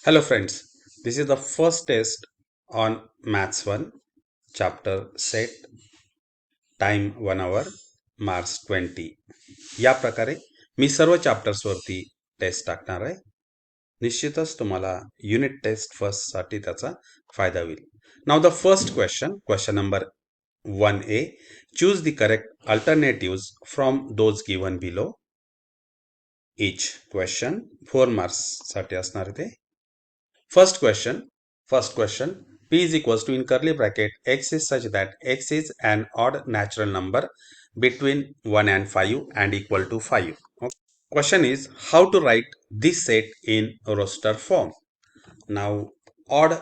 Hello friends, this is the first test on Maths 1, chapter set, time 1 hour, marks 20. या प्रकारे मी सर्व चॅप्टर्सवरती test टाकणार आहे. निश्चितच तुम्हाला युनिट टेस्ट फर्स्ट साठी त्याचा फायदा होईल. Now the first question number 1A, choose the correct alternatives from those given below. Each question 4 marks साठी असणार ते. First question, p is equals to in curly bracket x is such that x is an odd natural number between 1 and 5 and equal to 5. Okay. Question is how to write this set in roster form. Now odd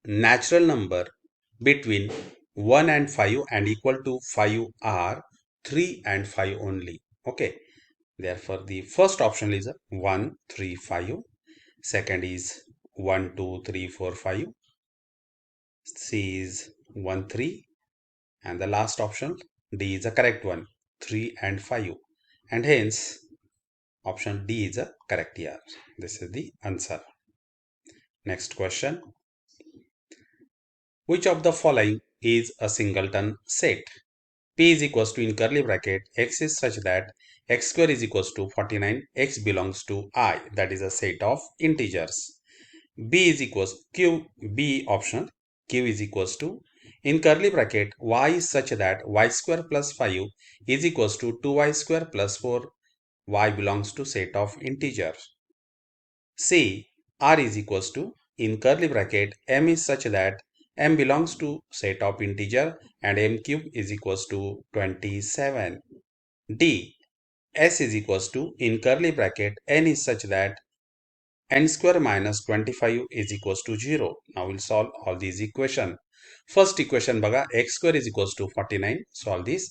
natural number between 1 and 5 and equal to 5 are 3 and 5 only. Okay. Therefore the first option is 1, 3, 5. Second is 1, 2, 3, 4, 5. C is 1, 3. And the last option, D is the correct one, 3 and 5. And hence, option D is the correct here. This is the answer. Next question. Which of the following is a singleton set? P is equals to in curly bracket x is such that x square is equals to 49, x belongs to I, that is a set of integers. B is equals Q, B option, Q is equals to in curly bracket y is such that y square plus 5 is equals to 2y square plus 4, y belongs to set of integers. C, R is equals to in curly bracket m is such that m belongs to set of integer and m cube is equals to 27. D, S is equals to in curly bracket n is such that n square minus 25 is equals to 0. Now we'll solve all these equation. First equation baga x square is equals to 49. Solve this.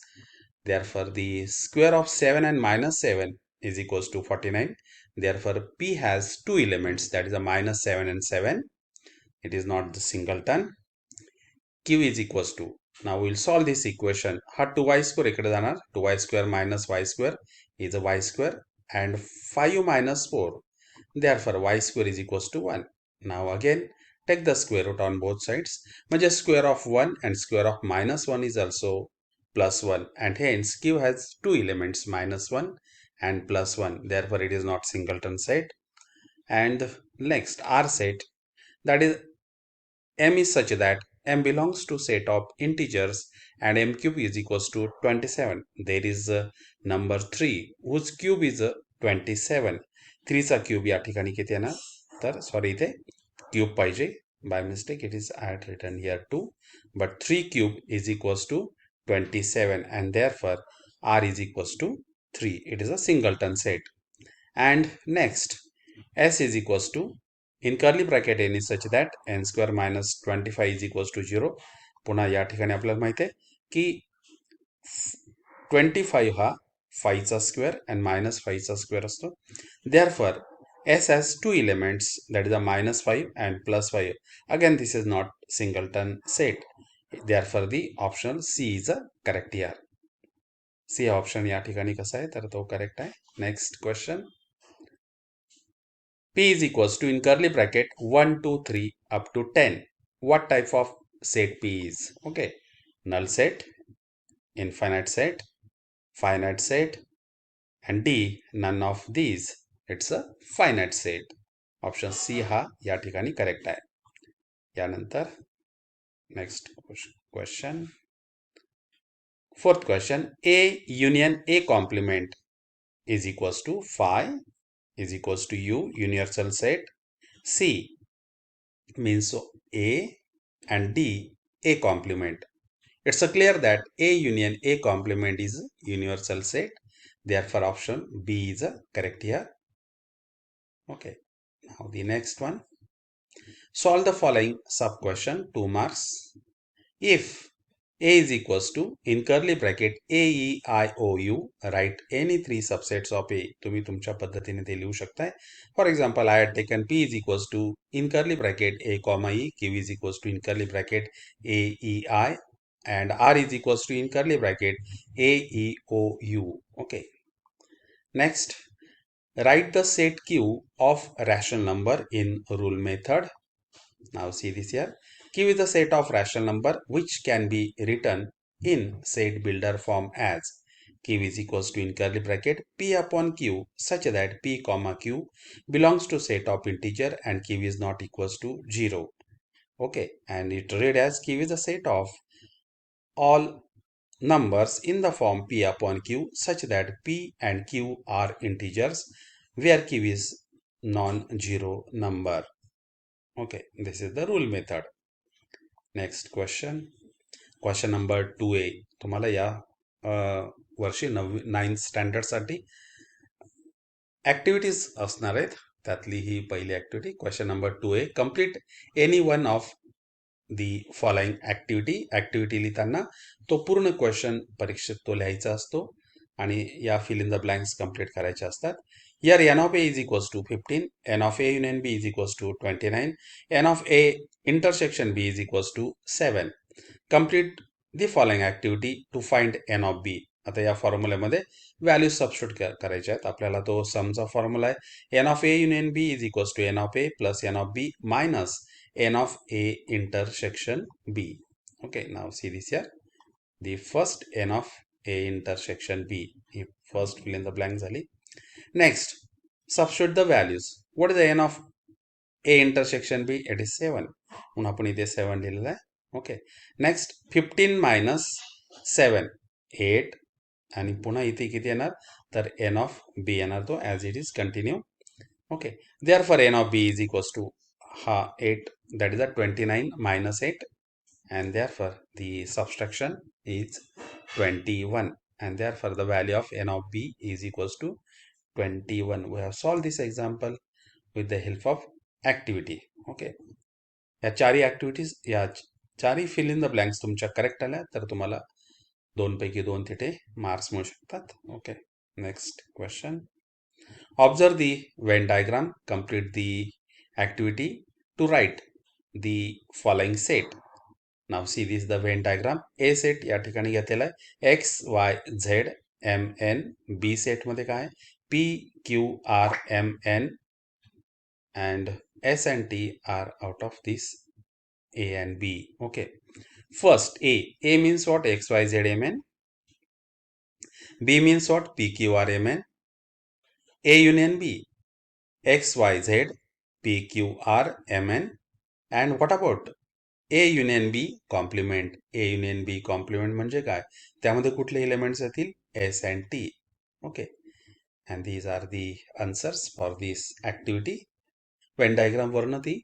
Therefore the square of 7 and minus 7 is equals to 49. Therefore p has two elements, that is a minus 7 and 7. It is not the singleton. Q is equals to, now we'll solve this equation. Ha 2y square ikkade janar, 2y square minus y square is a y square and 5 minus 4. Therefore y square is equals to 1. Now again take the square root on both sides. म्हणजे square of 1 and square of minus 1 is also plus 1, and hence Q has two elements, minus 1 and plus 1. Therefore it is not singleton set. And next R set, that is m is such that m belongs to set of integers and m cube is equals to 27. There is number 3 whose cube is 27. 3 चा cube या ठिकाणी किती येणार, तर sorry इथे cube पाहिजे, by mistake it is I had written here 2, but 3 cube is equals to 27 and therefore R is equals to 3. It is a singleton set. And next S is equals to in curly bracket n is such that n square minus 25 is equals to 0. पुन्हा या ठिकाणी आपल्याला माहिती आहे की 25 हा 5 चा square and minus 5 चा स्क्वेअर असतो. Therefore S has two elements, that is a minus 5 and plus 5. Again this is not singleton set. Therefore the option C is a correct here. C option या ठिकाणी कसा आहे तर तो correct आहे. Next question. P is equals to in curly bracket 1, 2, 3 up to 10. What type of set P is? Okay. Null set, infinite set, finite set, and D, none of these. It's a finite set. Option C हा या ठिकाणी correct आहे. यानंतर next question. Fourth question. A union A complement is equals to phi is equals to U, universal set. C means A and D A complement. It's a clear that A union A complement is universal set. Therefore option B is a correct here. Okay. Now the next one. Solve the following sub question, 2 marks. If A is equals to in curly bracket A E I O U, write any three subsets of A. तुम्ही तुमच्या पद्धतीने ते लिहू शकताय. For example, I had taken P is equals to in curly bracket A comma E, Q is equals to in curly bracket A E I, and R is equals to in curly bracket A E O U. Okay. Next, Write the set Q of rational number in rule method. Now see this here. Q is the set of rational number which can be written in set builder form as Q is equals to in curly bracket P upon Q such that P comma Q belongs to set of integer and Q is not equals to 0. Okay, and it read as Q is a set of all numbers in the form P upon Q such that P and Q are integers where Q is non-zero number. Okay, this is the rule method. Next question. Question number 2A. तुम्हाला या वर्षी 9th standard साठी activities असणार आहेत. त्यातली ही पहिली activity. Question number 2A. Complete any one of the following activity लिहिताना तो पूर्ण क्वेश्चन परीक्षेत तो लिहायचा असतो आणि या fill in the blanks complete करायचे असतात. Here n of A is equals to 15, n of A union B is equals to 29, n of A intersection B is equals to 7. Complete the following activity to find n of B. आता या फॉर्म्युल्यामध्ये value substitute करायच्या आहेत. आपल्याला तो समचा formula आहे n of A union B is equals to n of A plus n of B minus n of A intersection B. Okay, now see this here. The first n of A intersection B. He first fill in the blank झाली. Next, substitute the values. What is the n of A intersection B? It is 7. म्हणून आपण इथे 7 लिहिलेला आहे. Okay. Next 15 minus 7 8 आणि पुन्हा इथे किती येणार तर n of B येणार तो as it is continue. Okay. Therefore n of B is equals to 8, that is a 29 minus 8, and therefore the subtraction is 21, and therefore the value of n of B is equals to 21. We have solved this example with the help of activity. Okay. या चारही activities या चारही fill in the blanks तुमच्या correct आल्या तर तुम्हाला 2 पैकी 2 तिथे मार्क्स मिळू शकतात. Okay. Next question. Observe the Venn diagram. Complete the activity to write the following set. Now see this the Venn diagram. A set या ठिकाणी घेतलेला आहे X Y Z M N. B सेटमध्ये काय P, Q, R, M, N, and S and T are out of this A and B. Okay. First, A. A means what? X, Y, Z, M, N. B means what? P, Q, R, M, N. A union B. X, Y, Z, P, Q, R, M, N. And what about A union B complement? A union B complement म्हणजे काय? त्यामध्ये कुठले elements येतील? S and T. Okay. And these are the answers for this activity. Venn diagram वरनं ती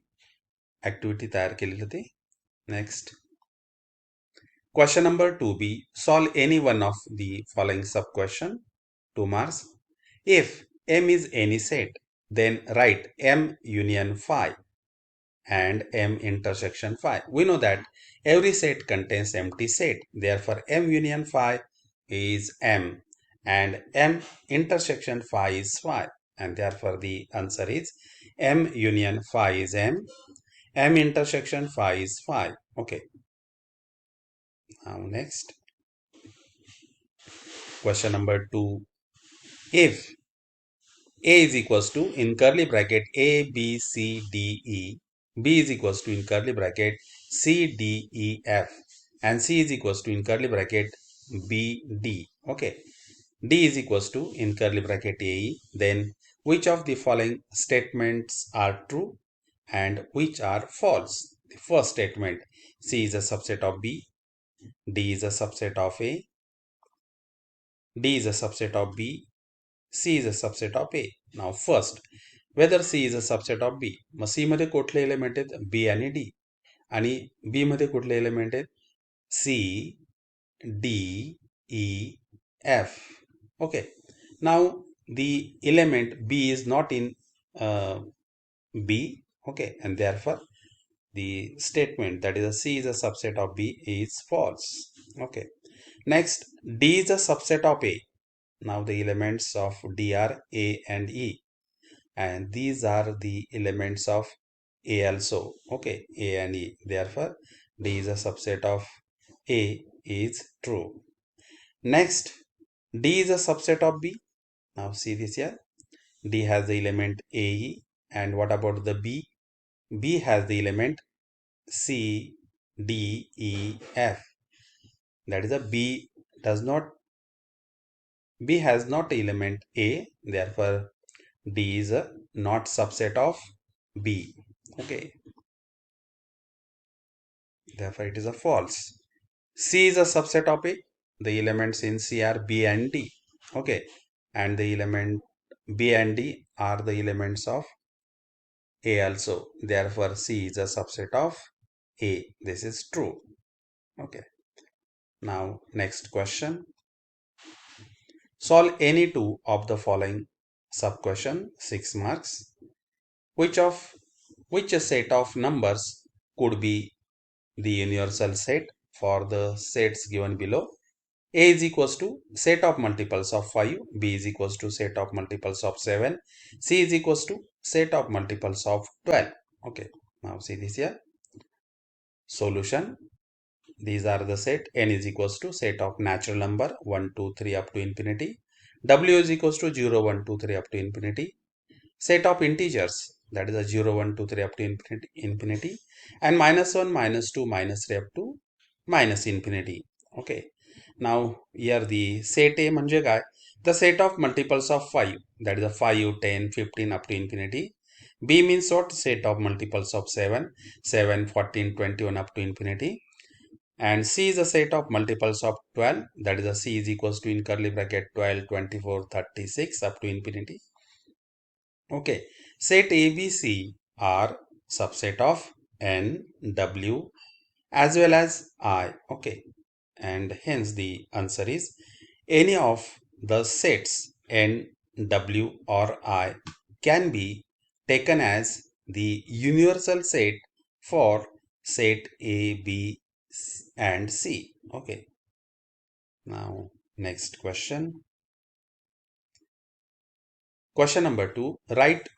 activity तयार केलेली होती. Next. Question number 2B. Solve any one of the following sub question. 2 marks. If M is any set, then write M union phi and M intersection phi. We know that every set contains empty set. Therefore, M union phi is M. And M intersection phi is phi, and therefore the answer is M union phi is M, M intersection phi is phi. Okay. Now next. Question number 2. If A is equals to in curly bracket A, B, C, D, E, B is equals to in curly bracket C, D, E, F, and C is equals to in curly bracket B, D. Okay. D is equals to in curly bracket AE, then which of the following statements are true and which are false? The first statement, C is a subset of B, D is a subset of A, D is a subset of B, C is a subset of A. Now first, whether C is a subset of B, mug C मध्ये कुठले element आहेत B आणि D, आणि B मध्ये कुठले element आहेत C, D, E, F. Okay. Now the element B is not in B. Okay. And therefore the statement that is a C is a subset of B is false. Okay. Next, D is a subset of A. Now the elements of D are A and E. And these are the elements of A also. Okay. A and E. Therefore D is a subset of A is true. Next, D is a subset of B. Now see this here. D has the element AE. And what about the B? B has the element C, D, E, F. That is a B has not element A, therefore D is a not subset of B. Okay, therefore it is a false. C is a subset of A. The elements in C are B and D. Okay, and the element B and D are the elements of A also. Therefore, C is a subset of A. This is true. Okay. Now, next question. Solve any two of the following sub-question, 6 marks. Which of which set of numbers could be the universal set for the sets given below? A is equals to set of multiples of 5, B is equals to set of multiples of 7, C is equals to set of multiples of 12. Okay, now see this here. Solution. These are the set. N is equals to set of natural number 1, 2, 3 up to infinity. W is equals to 0, 1, 2, 3 up to infinity. Set of integers, that is a 0, 1, 2, 3 up to infinity, and minus 1, minus 2, minus 3 up to minus infinity. Okay. Now here the set A म्हणजे काय? The set of multiples of 5, that is a 5, 10, 15 up to infinity. B means what? Set of multiples of 7, 7, 14, 21 up to infinity. And C is a set of multiples of 12, that is a C is equals to in curly bracket 12, 24, 36 up to infinity. Okay, set ABC are subset of N, W as well as I. Okay, and hence the answer is any of the sets N, W or I can be taken as the universal set for set A, B and C. Okay, now next question. Question number 2. Write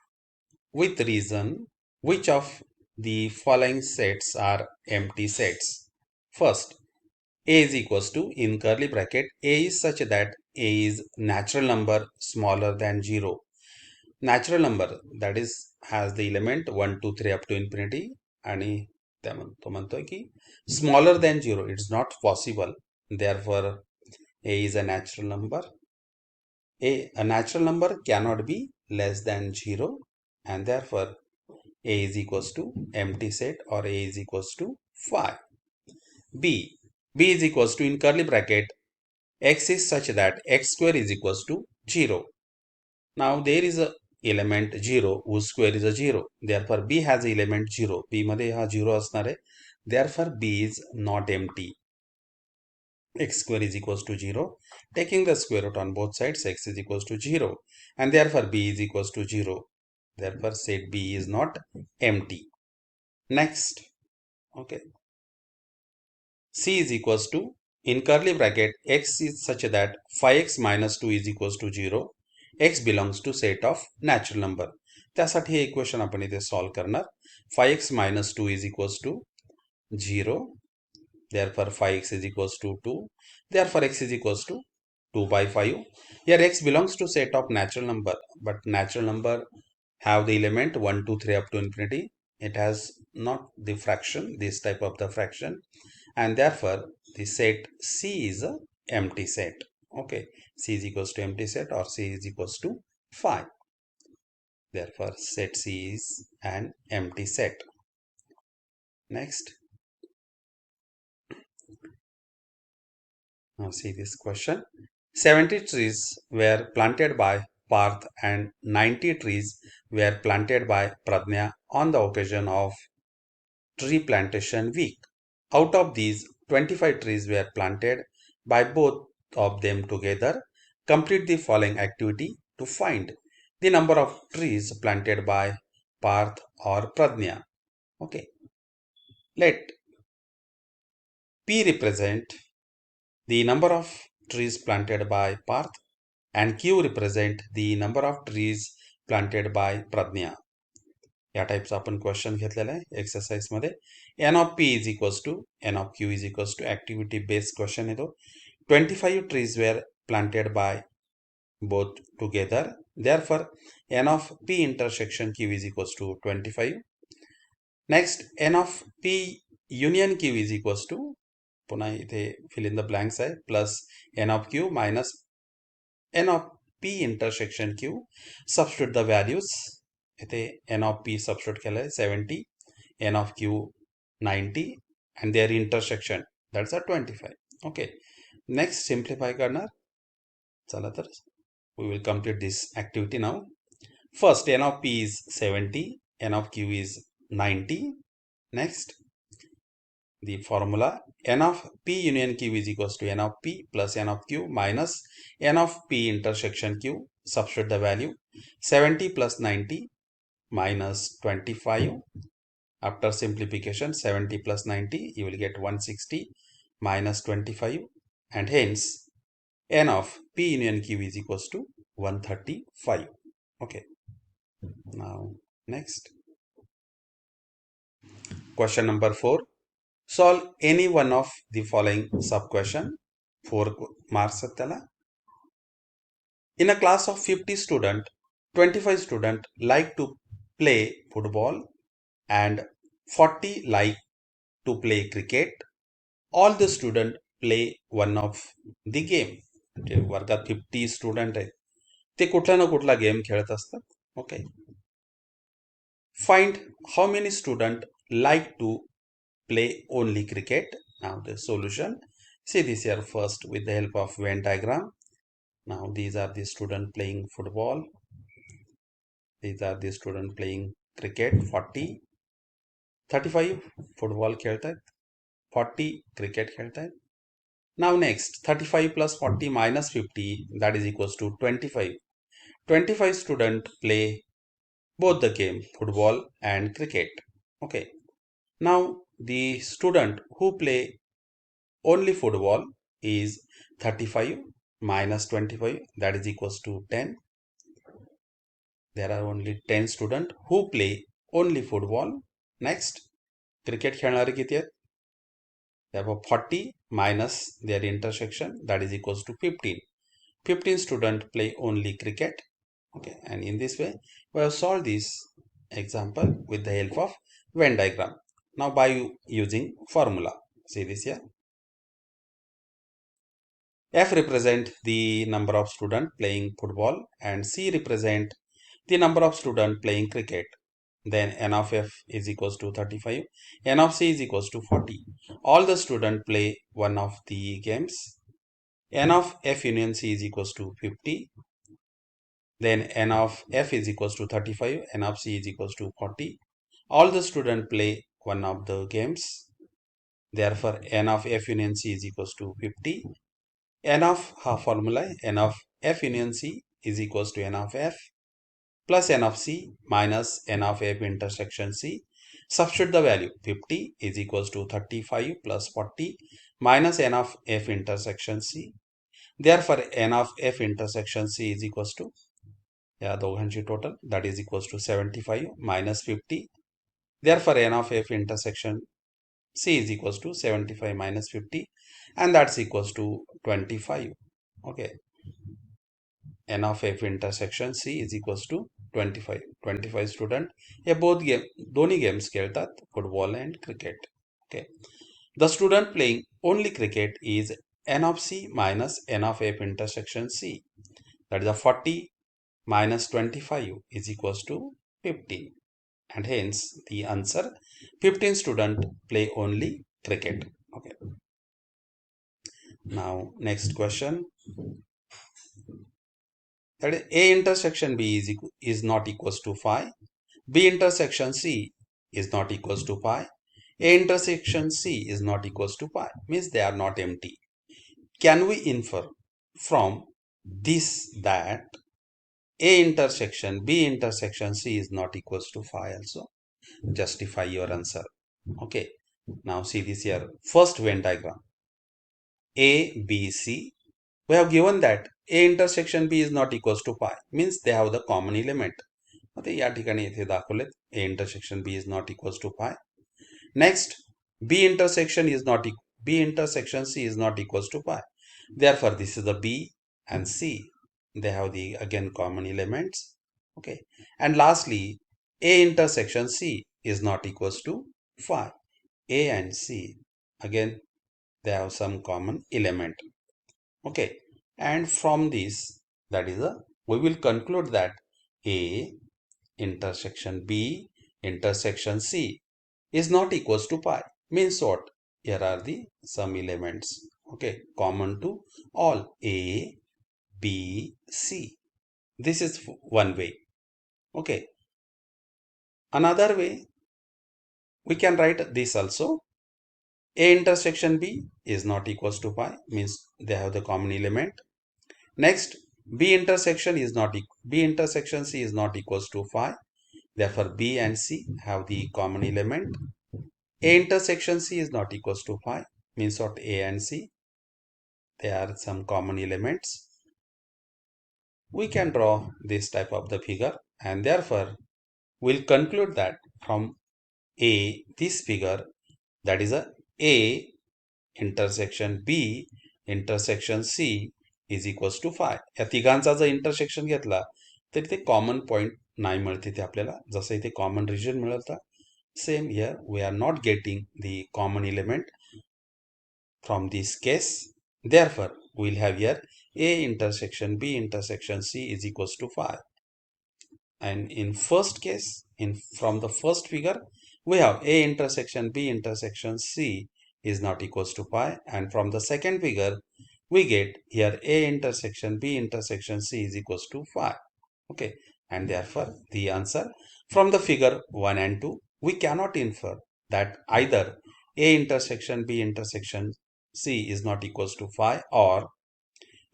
with reason which of the following sets are empty sets. First, A is equals to in curly bracket A is such that A is natural number smaller than 0. Natural number that is has the element 1, 2, 3 up to infinity आणि तो म्हणतोय की smaller than 0 it's not possible. Therefore, A is a natural number. A natural number cannot be less than 0 and therefore A is equals to empty set or A is equals to 5. B is equals to in curly bracket x is such that x square is equals to 0. Now there is a element 0 whose square is a 0. Therefore B has a element 0. B मध्ये हा 0 असणार आहे. Therefore B is not empty. X square is equals to 0. Taking the square root on both sides, x is equals to 0. And therefore B is equals to 0. Therefore set B is not empty. Next, okay. C is equals to, in curly bracket, x is such that 5x minus 2 is equals to 0. X belongs to set of natural number. त्यासाठी हे equation आपण इथे solve करणार. 5x minus 2 is equals to 0. Therefore 5x is equals to 2. Therefore x is equals to 2 by 5. Here x belongs to set of natural number, but natural number have the element 1, 2, 3 up to infinity. It has not the fraction, this type of the fraction, and therefore the set C is a empty set. Okay, C is equals to empty set or C is equals to 5. Therefore set C is an empty set. Next, now see this question. 70 trees were planted by Parth and 90 trees were planted by Pradnya on the occasion of Tree Plantation Week. Out of these, 25 trees were planted by both of them together. Complete the following activity to find the number of trees planted by Parth or Pradnya. Okay. Let P represent the number of trees planted by Parth and Q represent the number of trees planted by Pradnya. या टाईपचा आपण question घेतलेला आहे exercise मध्ये. N of P is equals to N of Q is equals to activity based question येतो. 25 trees were planted by both together. Therefore n of p intersection q is equals to 25. Next, n of p union q is equals to, पुन्हा इथे fill in the blanks आहे, plus n of q minus n of p intersection q. Substitute the values. इथे n of p substitute केलंय 70, n of q 90 and their intersection that's a 25. Okay. Next simplify करणार. चला तर we will complete this activity now. First, n of p is 70, n of q is 90. Next, the formula n of p union q is equals to n of p plus n of q minus n of p intersection q. Substitute the value 70 plus 90 minus 25. After simplification, 70 plus 90, you will get 160 minus 25, and hence n of p union q is equals to 135. Okay. Now next, question number 4. Solve any one of the following sub question. 4 marks attala. In a class of 50 student, 25 student like to play football and 40 like to play cricket. All the student play one of the game. वर्गात 50 student आहेत, ते कुठला ना कुठला game खेळत असतात. Okay. Find how many student like to play only cricket. Now the solution. See this here first with the help of Venn diagram. Now these are the student playing football. These are the student playing cricket. 40, 35 football खेळतात, 40 cricket खेळतात. Now next, 35 plus 40 minus 50, that is equals to 25. 25 student play both the game football and cricket. Okay. Now the student who play only football is 35 minus 25, that is equals to 10. There are only 10 students who play only football. Next, cricket खेळणारे किती आहेत? Therefore 40 minus their intersection, that is equals to 15. 15 students play only cricket. Okay, and in this way we have solved this example with the help of Venn diagram. Now by using formula, see this here. F represent the number of students playing football and C represent the number of students playing cricket. Then n of f is equals to 35, n of c is equals to 40. All the students play one of the games. N of f union c is equals to 50. Then n of f is equals to 35, n of c is equals to 40. All the students play one of the games. Therefore n of f union c is equals to 50. N of formula, n of f union c is equals to n of f plus n of c minus n of f intersection c. Substitute the value. 50 is equals to 35 plus 40 minus n of f intersection c. Therefore n of f intersection c is equals to, या दोघांची total, that is equals to 75 minus 50. Therefore n of f intersection c is equals to 75 minus 50, and that's equals to 25. Okay. n of f intersection c is equals to 25. 25 student hey both game, दोन्ही games खेळतात, football and cricket. Okay. The student playing only cricket is n of c minus n of f intersection c. That is a 40 minus 25 is equals to 15. And hence the answer, 15 student play only cricket. Okay. Now next question. That is a intersection b is not equals to phi. B intersection c is not equals to pi. A intersection c is not equals to pi. Means they are not empty. Can we infer from this that A intersection B intersection c is not equals to phi also? Justify your answer. Okay. Now see this here. First Venn diagram. A, B, C. We have given that A intersection B is not equals to pi. Means they have the common element. आता या ठिकाणी इथे दाखवलेत A intersection B is not equals to pi. Next, B intersection C is not equals to pi. Therefore, this is the B and C. They have the again common elements. Okay. And lastly, A intersection C is not equals to 5. A and C, again, they have some common element. Okay. And from this, that is a, we will conclude that A intersection B intersection C is not equals to pi. Means what? Here are the some elements. Okay. Common to all A, B, C. This is one way. Okay. Another way, we can write this also. A intersection B is not equals to pi, means they have the common element. Next, B intersection C is not equals to phi. Therefore, B and C have the common element. A intersection C is not equals to phi, means what? A and C, they are some common elements. We can draw this type of the figure, and therefore we'll conclude that from this figure, that is A intersection B intersection C is equals to phi. या तिघांचा जर intersection घेतला तर इथे common point नाही मिळते ते आपल्याला, जसं इथे कॉमन रिजन मिळतं. Same here, we are not getting the common element from this case. Therefore, we will have here A intersection B intersection C is equals to phi. And in first case, in from the first figure, we have A intersection B intersection C is not equals to pi, and from the second figure we get here A intersection B intersection C is equals to phi. Okay, and therefore the answer from the figure 1 and 2, we cannot infer that either A intersection B intersection C is not equals to phi, or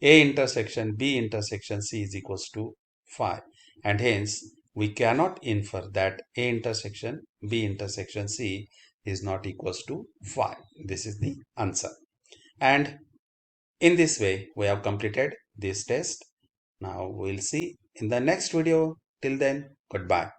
A intersection B intersection C is equals to phi, and hence we cannot infer that A intersection B intersection C is not equals to phi. This is the answer. And in this way, we have completed this test. Now we'll see in the next video. Till then, goodbye.